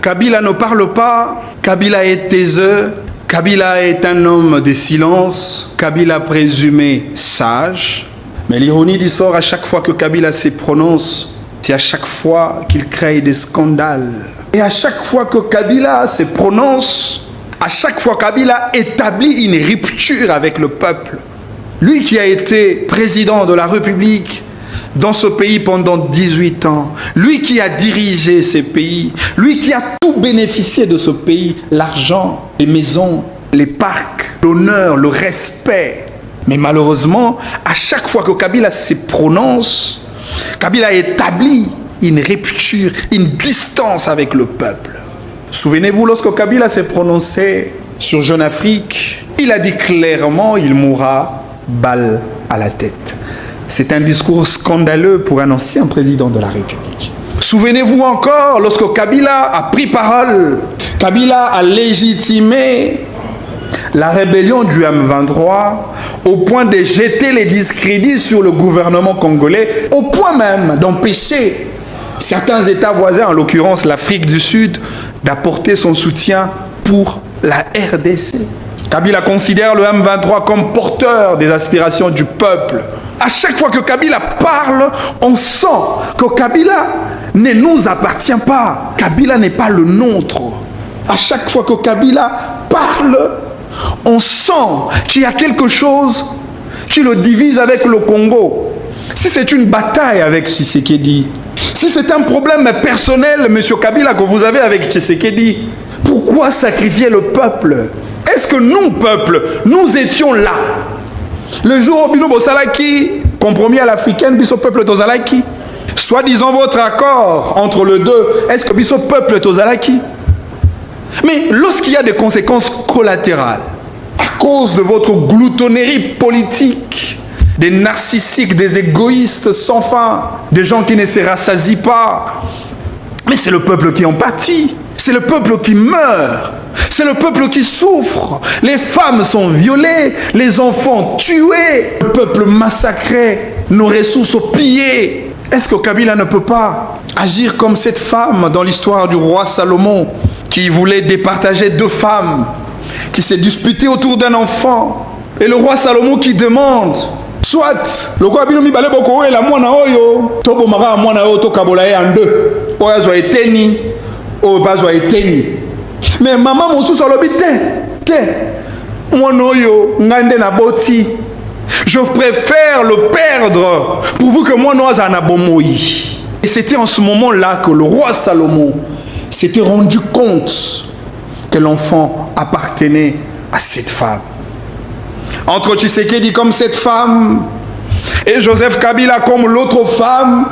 Kabila ne parle pas, Kabila est taiseux, Kabila est un homme de silence, Kabila présumé sage. Mais l'ironie du sort, à chaque fois que Kabila se prononce, c'est à chaque fois qu'il crée des scandales. Et à chaque fois que Kabila se prononce, à chaque fois Kabila établit une rupture avec le peuple. Lui qui a été président de la République dans ce pays pendant 18 ans, lui qui a dirigé ce pays, lui qui a tout bénéficié de ce pays, l'argent, les maisons, les parcs, l'honneur, le respect. Mais malheureusement, à chaque fois que Kabila se prononce, Kabila établit une rupture, une distance avec le peuple. Souvenez-vous, lorsque Kabila s'est prononcé sur Jeune Afrique, il a dit clairement, il mourra balle à la tête. C'est un discours scandaleux pour un ancien président de la République. Souvenez-vous encore, lorsque Kabila a pris parole, Kabila a légitimé la rébellion du M23 au point de jeter les discrédits sur le gouvernement congolais, au point même d'empêcher certains États voisins, en l'occurrence l'Afrique du Sud, d'apporter son soutien pour la RDC. Kabila considère le M23 comme porteur des aspirations du peuple. À chaque fois que Kabila parle, on sent que Kabila ne nous appartient pas. Kabila n'est pas le nôtre. À chaque fois que Kabila parle, on sent qu'il y a quelque chose qui le divise avec le Congo. Si c'est une bataille avec Tshisekedi, si c'est un problème personnel, M. Kabila, que vous avez avec Tshisekedi, pourquoi sacrifier le peuple? Est-ce que nous, peuple, nous étions là? Le jour où Bino Bosalaki, compromis à l'africaine, Biso peuple Tozalaki, soi-disant votre accord entre les deux, est-ce que Biso peuple Tozalaki? Mais lorsqu'il y a des conséquences collatérales, à cause de votre gloutonnerie politique, des narcissiques, des égoïstes sans fin, des gens qui ne se rassasient pas, mais c'est le peuple qui en pâtit, c'est le peuple qui meurt, c'est le peuple qui souffre, les femmes sont violées, les enfants tués, le peuple massacré, nos ressources pillées. Est-ce que Kabila ne peut pas agir comme cette femme dans l'histoire du roi Salomon, qui voulait départager deux femmes, qui s'est disputée autour d'un enfant, et le roi Salomon qui demande, soit le roi Binomi Balé Boko et la moana oyo, Tobo Mara moana oyo to kabolaye en deux, oyo zo eteni, oyo pas zo eteni. Mais maman mon sous alobi te, moana oyo ngande na boti. Je préfère le perdre pourvu que moi noise en abomoyi. Et c'était en ce moment-là que le roi Salomon s'était rendu compte que l'enfant appartenait à cette femme. Entre Tshisekedi comme cette femme et Joseph Kabila comme l'autre femme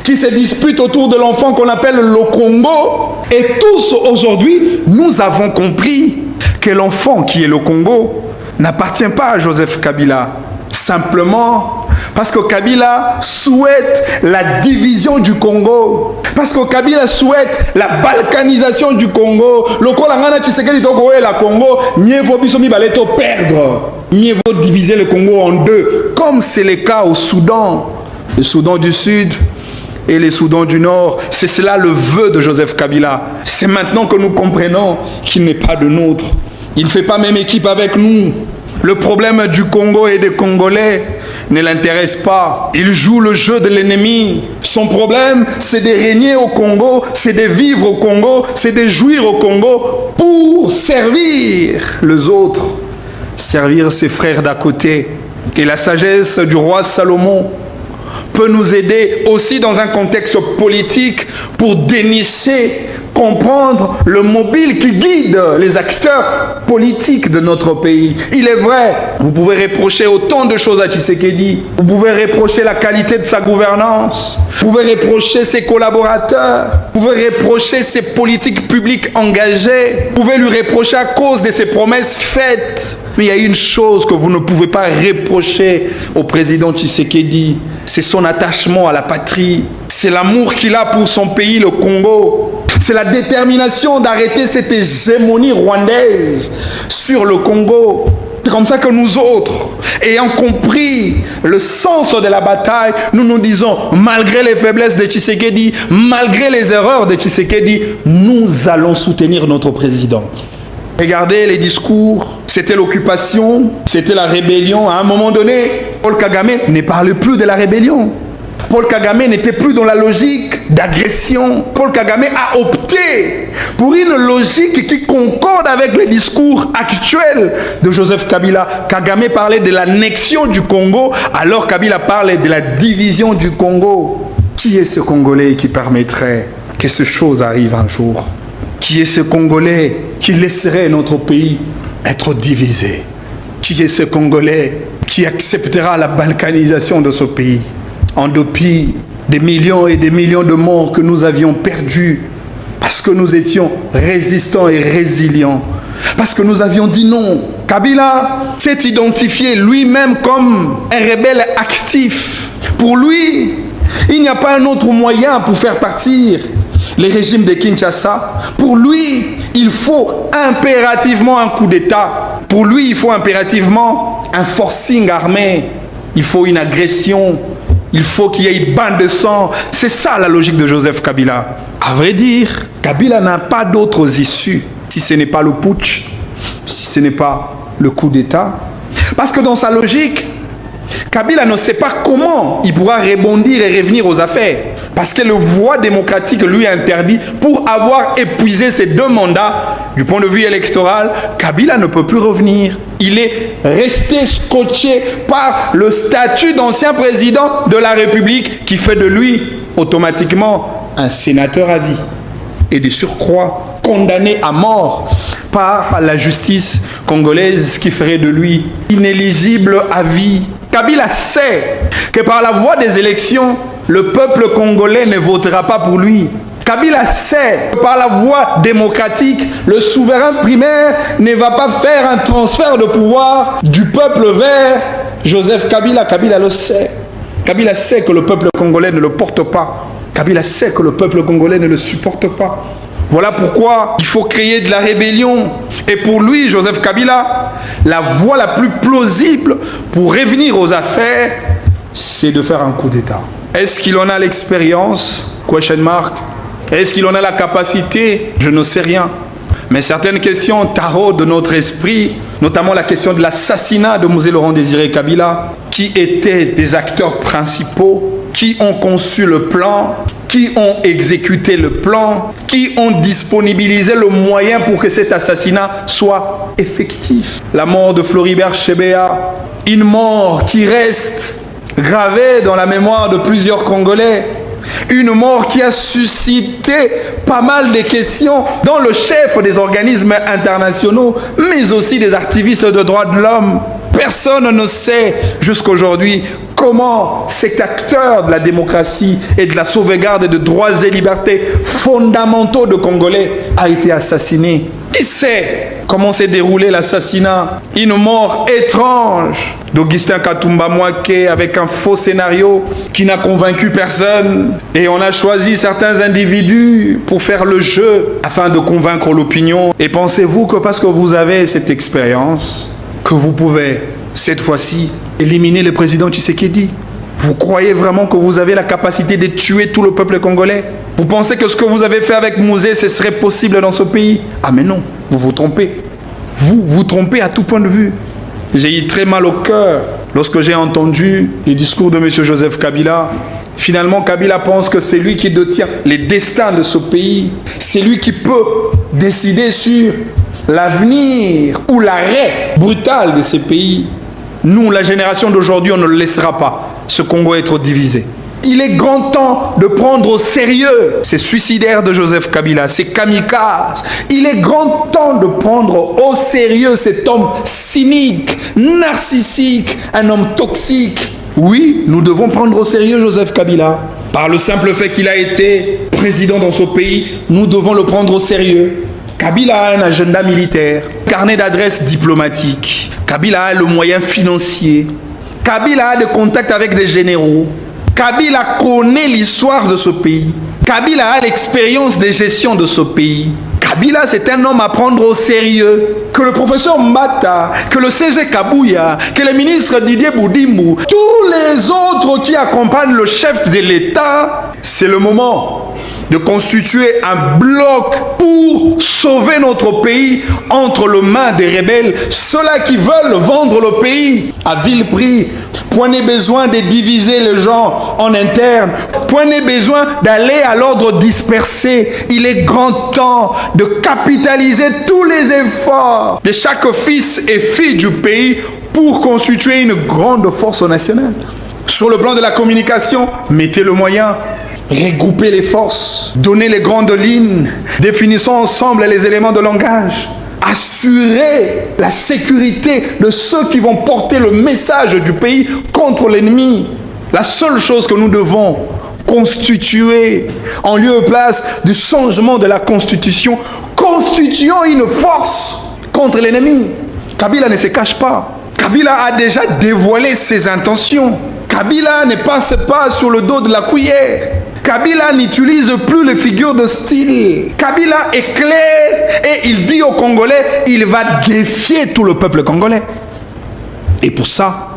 qui se disputent autour de l'enfant qu'on appelle le Congo. Et tous aujourd'hui, nous avons compris que l'enfant qui est le Congo n'appartient pas à Joseph Kabila. Simplement parce que Kabila souhaite la division du Congo. Parce que Kabila souhaite la balkanisation du Congo. Le Kolangana Tshisekedi Togo et la Congo, mieux vaut bisomi baleto perdre. Mieux vaut diviser le Congo en deux. Comme c'est le cas au Soudan. Le Soudan du Sud et le Soudan du Nord. C'est cela le vœu de Joseph Kabila. C'est maintenant que nous comprenons qu'il n'est pas de nôtre. Il ne fait pas même équipe avec nous. Le problème du Congo et des Congolais ne l'intéresse pas. Il joue le jeu de l'ennemi. Son problème, c'est de régner au Congo, c'est de vivre au Congo, c'est de jouir au Congo pour servir les autres, servir ses frères d'à côté. Et la sagesse du roi Salomon peut nous aider aussi dans un contexte politique pour dénicher, comprendre le mobile qui guide les acteurs politiques de notre pays. Il est vrai, vous pouvez reprocher autant de choses à Tshisekedi. Vous pouvez reprocher la qualité de sa gouvernance. Vous pouvez reprocher ses collaborateurs. Vous pouvez reprocher ses politiques publiques engagées. Vous pouvez lui reprocher à cause de ses promesses faites. Mais il y a une chose que vous ne pouvez pas reprocher au président Tshisekedi, c'est son attachement à la patrie. C'est l'amour qu'il a pour son pays, le Congo. C'est la détermination d'arrêter cette hégémonie rwandaise sur le Congo. C'est comme ça que nous autres, ayant compris le sens de la bataille, nous nous disons, malgré les faiblesses de Tshisekedi, malgré les erreurs de Tshisekedi, nous allons soutenir notre président. Regardez les discours, c'était l'occupation, c'était la rébellion. À un moment donné, Paul Kagame ne parlait plus de la rébellion. Paul Kagame n'était plus dans la logique d'agression. Paul Kagame a opté pour une logique qui concorde avec les discours actuels de Joseph Kabila. Kagame parlait de l'annexion du Congo, alors Kabila parlait de la division du Congo. Qui est ce Congolais qui permettrait que ces choses arrivent un jour? Qui est ce Congolais qui laisserait notre pays être divisé? Qui est ce Congolais qui acceptera la balkanisation de ce pays en dépit des millions et des millions de morts que nous avions perdus parce que nous étions résistants et résilients, parce que nous avions dit non? Kabila s'est identifié lui-même comme un rebelle actif. Pour lui, il n'y a pas un autre moyen pour faire partir les régimes de Kinshasa. Pour lui, il faut impérativement un coup d'État. Pour lui, il faut impérativement un forcing armé. Il faut une agression. Il faut qu'il y ait bain de sang. C'est ça la logique de Joseph Kabila. À vrai dire, Kabila n'a pas d'autres issues si ce n'est pas le putsch, si ce n'est pas le coup d'État. Parce que dans sa logique, Kabila ne sait pas comment il pourra rebondir et revenir aux affaires. Parce que le voie démocratique lui interdit, pour avoir épuisé ses 2 mandats, du point de vue électoral, Kabila ne peut plus revenir. Il est resté scotché par le statut d'ancien président de la République qui fait de lui automatiquement un sénateur à vie. Et de surcroît, condamné à mort par la justice congolaise qui ferait de lui inéligible à vie. Kabila sait que par la voie des élections, le peuple congolais ne votera pas pour lui. Kabila sait que par la voie démocratique, le souverain primaire ne va pas faire un transfert de pouvoir du peuple vers Joseph Kabila. Kabila le sait. Kabila sait que le peuple congolais ne le porte pas. Kabila sait que le peuple congolais ne le supporte pas. Voilà pourquoi il faut créer de la rébellion. Et pour lui, Joseph Kabila, la voie la plus plausible pour revenir aux affaires, c'est de faire un coup d'État. Est-ce qu'il en a l'expérience? Question mark. Est-ce qu'il en a la capacité? Je ne sais rien. Mais certaines questions taraudent de notre esprit, notamment la question de l'assassinat de Mosé Laurent Désiré Kabila. Qui étaient des acteurs principaux? Qui ont conçu le plan? Qui ont exécuté le plan? Qui ont disponibilisé le moyen pour que cet assassinat soit effectif? La mort de Floribert Chebeya, une mort qui reste gravée dans la mémoire de plusieurs Congolais. Une mort qui a suscité pas mal de questions dans le chef des organismes internationaux, mais aussi des activistes de droits de l'homme. Personne ne sait jusqu'aujourd'hui comment cet acteur de la démocratie et de la sauvegarde de droits et libertés fondamentaux de Congolais a été assassiné. Qui sait comment s'est déroulé l'assassinat? Une mort étrange d'Augustin Katumba Mouaké avec un faux scénario qui n'a convaincu personne. Et on a choisi certains individus pour faire le jeu afin de convaincre l'opinion. Et pensez-vous que parce que vous avez cette expérience, que vous pouvez, cette fois-ci, éliminer le président Tshisekedi? Vous croyez vraiment que vous avez la capacité de tuer tout le peuple congolais? Vous pensez que ce que vous avez fait avec Mosé, ce serait possible dans ce pays? Ah mais non, vous vous trompez. Vous vous trompez à tout point de vue. J'ai eu très mal au cœur lorsque j'ai entendu les discours de M. Joseph Kabila. Finalement, Kabila pense que c'est lui qui détient les destins de ce pays. C'est lui qui peut décider sur l'avenir ou l'arrêt brutal de ces pays. Nous, la génération d'aujourd'hui, on ne le laissera pas, ce Congo être divisé. Il est grand temps de prendre au sérieux ces suicidaires de Joseph Kabila, ces kamikazes. Il est grand temps de prendre au sérieux cet homme cynique, narcissique, un homme toxique. Oui, nous devons prendre au sérieux Joseph Kabila. Par le simple fait qu'il a été président dans ce pays, nous devons le prendre au sérieux. Kabila a un agenda militaire, carnet d'adresses diplomatique. Kabila a le moyen financier. Kabila a des contacts avec des généraux. Kabila connaît l'histoire de ce pays. Kabila a l'expérience de gestion de ce pays. Kabila, c'est un homme à prendre au sérieux. Que le professeur Mbata, que le CG Kabouya, que le ministre Didier Boudimou, tous les autres qui accompagnent le chef de l'État, c'est le moment de constituer un bloc pour sauver notre pays entre les mains des rebelles, ceux-là qui veulent vendre le pays à vil prix. Point n'est besoin de diviser les gens en interne, point n'est besoin d'aller à l'ordre dispersé. Il est grand temps de capitaliser tous les efforts de chaque fils et fille du pays pour constituer une grande force nationale. Sur le plan de la communication, mettez le moyen. Regrouper les forces, donner les grandes lignes, définissons ensemble les éléments de langage, assurer la sécurité de ceux qui vont porter le message du pays contre l'ennemi. La seule chose que nous devons constituer en lieu et place du changement de la Constitution, constituons une force contre l'ennemi. Kabila ne se cache pas. Kabila a déjà dévoilé ses intentions. Kabila ne passe pas sur le dos de la cuillère. Kabila n'utilise plus les figures de style. Kabila est clair et il dit aux Congolais, il va défier tout le peuple congolais. Et pour ça,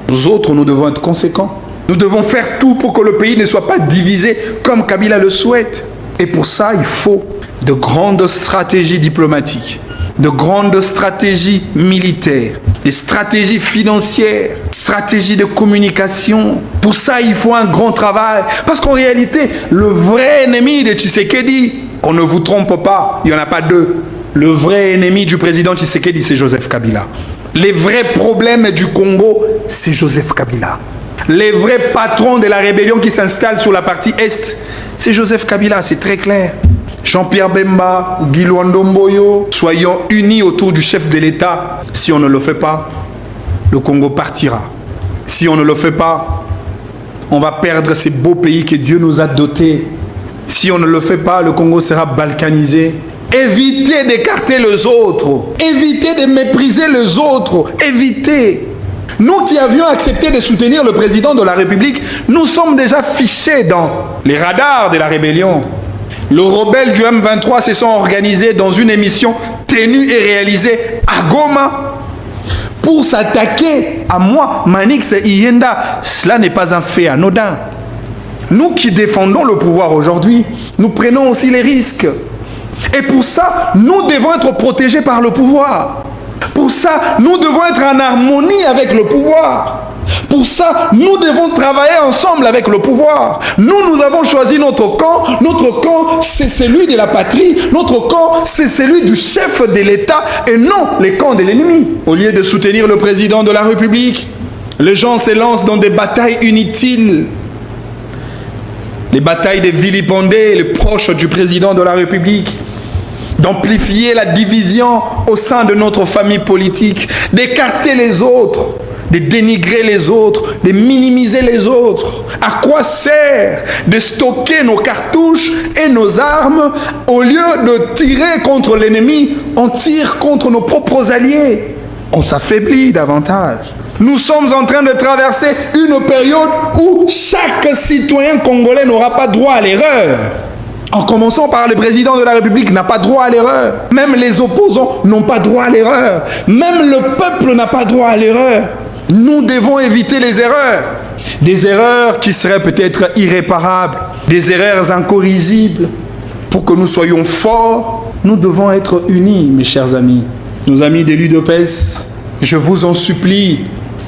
nous autres, nous devons être conséquents. Nous devons faire tout pour que le pays ne soit pas divisé comme Kabila le souhaite. Et pour ça, il faut de grandes stratégies diplomatiques, de grandes stratégies militaires, des stratégies financières, stratégies de communication. Pour ça, il faut un grand travail. Parce qu'en réalité, le vrai ennemi de Tshisekedi, qu'on ne vous trompe pas, il n'y en a pas deux. Le vrai ennemi du président Tshisekedi, c'est Joseph Kabila. Les vrais problèmes du Congo, c'est Joseph Kabila. Les vrais patrons de la rébellion qui s'installent sur la partie Est, c'est Joseph Kabila, c'est très clair. Jean-Pierre Bemba, Guy Luandomboyo, soyons unis autour du chef de l'État. Si on ne le fait pas, le Congo partira. Si on ne le fait pas, on va perdre ces beaux pays que Dieu nous a dotés. Si on ne le fait pas, le Congo sera balkanisé. Évitez d'écarter les autres. Évitez de mépriser les autres. Évitez. Nous qui avions accepté de soutenir le président de la République, nous sommes déjà fichés dans les radars de la rébellion. Les rebelles du M23 se sont organisés dans une émission tenue et réalisée à Goma pour s'attaquer à moi, Manix Iyenda. Cela n'est pas un fait anodin. Nous qui défendons le pouvoir aujourd'hui, nous prenons aussi les risques. Et pour ça, nous devons être protégés par le pouvoir. Pour ça, nous devons être en harmonie avec le pouvoir. Pour ça, nous devons travailler ensemble avec le pouvoir. Nous avons choisi notre camp. Notre camp, c'est celui de la patrie. Notre camp, c'est celui du chef de l'État et non le camp de l'ennemi. Au lieu de soutenir le président de la République, les gens se lancent dans des batailles inutiles. Les batailles de vilipender les proches du président de la République, d'amplifier la division au sein de notre famille politique, d'écarter les autres, de dénigrer les autres, de minimiser les autres. À quoi sert de stocker nos cartouches et nos armes? Au lieu de tirer contre l'ennemi, on tire contre nos propres alliés. On s'affaiblit davantage. Nous sommes en train de traverser une période où chaque citoyen congolais n'aura pas droit à l'erreur. En commençant par le président de la République n'a pas droit à l'erreur. Même les opposants n'ont pas droit à l'erreur. Même le peuple n'a pas droit à l'erreur. Nous devons éviter les erreurs. Des erreurs qui seraient peut-être irréparables. Des erreurs incorrigibles. Pour que nous soyons forts, nous devons être unis, mes chers amis. Nos amis de l'UDPS, je vous en supplie,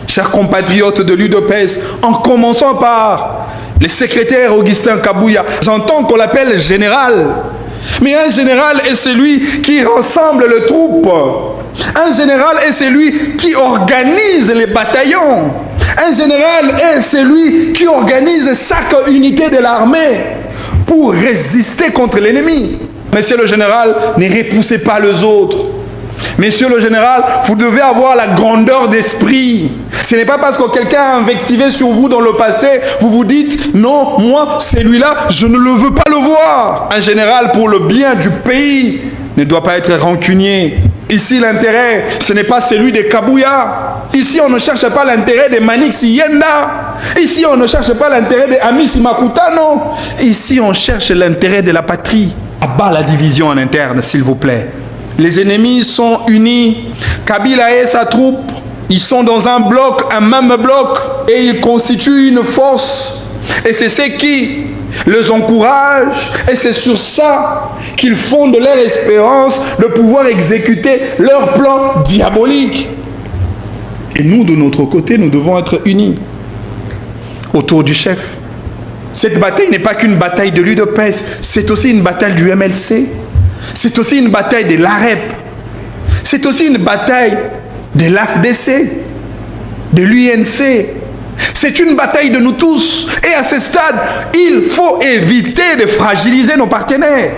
chers compatriotes de l'UDPS, en commençant par le secrétaire Augustin Kabouya. J'entends qu'on l'appelle général. Mais un général est celui qui rassemble les troupes. Un général est celui qui organise les bataillons. Un général est celui qui organise chaque unité de l'armée pour résister contre l'ennemi. Monsieur le général, ne repoussez pas les autres. Monsieur le général, vous devez avoir la grandeur d'esprit. Ce n'est pas parce que quelqu'un a invectivé sur vous dans le passé, vous vous dites, non, moi, celui-là, je ne le veux pas le voir. Un général, pour le bien du pays, ne doit pas être rancunier. Ici, l'intérêt, ce n'est pas celui de Kabouya. Ici, on ne cherche pas l'intérêt de Manix Iyenda. Ici, on ne cherche pas l'intérêt de Amis Makuta, non. Ici, on cherche l'intérêt de la patrie. Abat la division en interne, s'il vous plaît. Les ennemis sont unis. Kabila et sa troupe, ils sont dans un bloc, un même bloc, et ils constituent une force. Et c'est ce qui les encourage, et c'est sur ça qu'ils fondent leur espérance de pouvoir exécuter leur plan diabolique. Et nous, de notre côté, nous devons être unis autour du chef. Cette bataille n'est pas qu'une bataille de l'UDPS, c'est aussi une bataille du MLC, c'est aussi une bataille de l'AREP, c'est aussi une bataille de l'AFDC, de l'UNC. C'est une bataille de nous tous. Et à ce stade, il faut éviter de fragiliser nos partenaires.